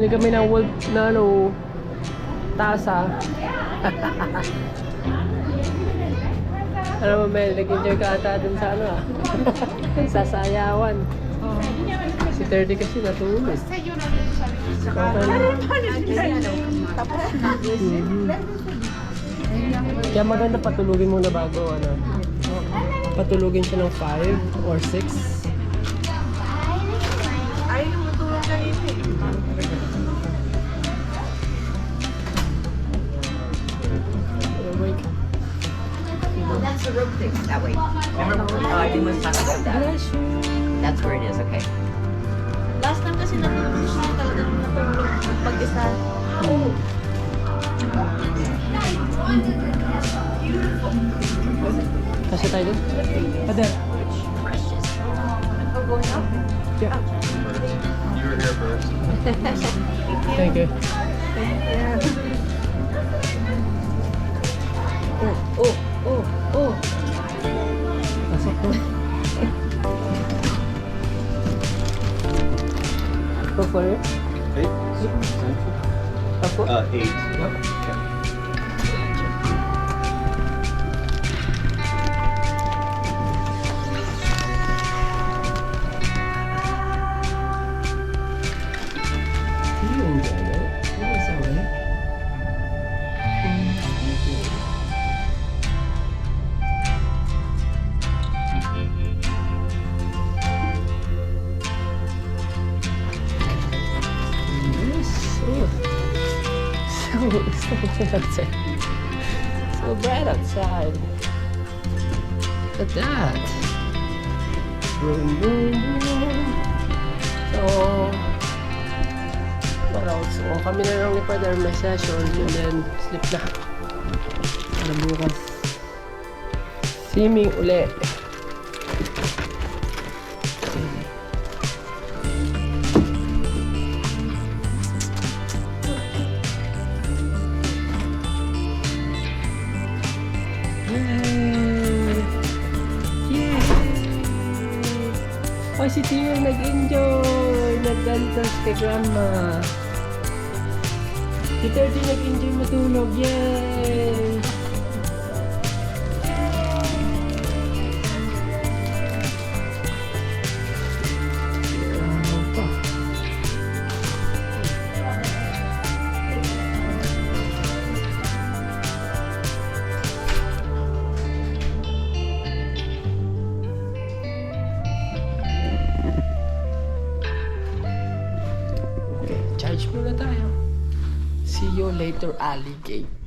Hindi kami ng wolf na ano, tasa. Ano mo, Mel, nag-enjoy ka ata dun sa ano ah. Sa sayawan. Si 30 kasi natulog. Kaya maganda patulugin muna bago ano. Patulugin siya ng 5 or 6. Ay, matulog na yun eh. That's the rope thing, that way. Remember, I was talking about that. That's where it is, okay. Last time kasi natulog siya talagang natulog pag-isa. Kasi tayo dun? Pader. Going up? Yeah. You were here first. Thank you. Oh. Pasok ko. Go for it. 8? Ako? 8. You enjoy it. It was alright. So bright outside. Look at that. Boom, boom, boom. So, what else? So, kami na lang ni Father may session and then sleep na. Para bukas. Swimming uli. Oh, si Tio nag-enjoy! Nag-dance kay Grandma. Si 30 nag-enjoy matulog. Yay! Okay, charge muna tayo. See you later, alligator.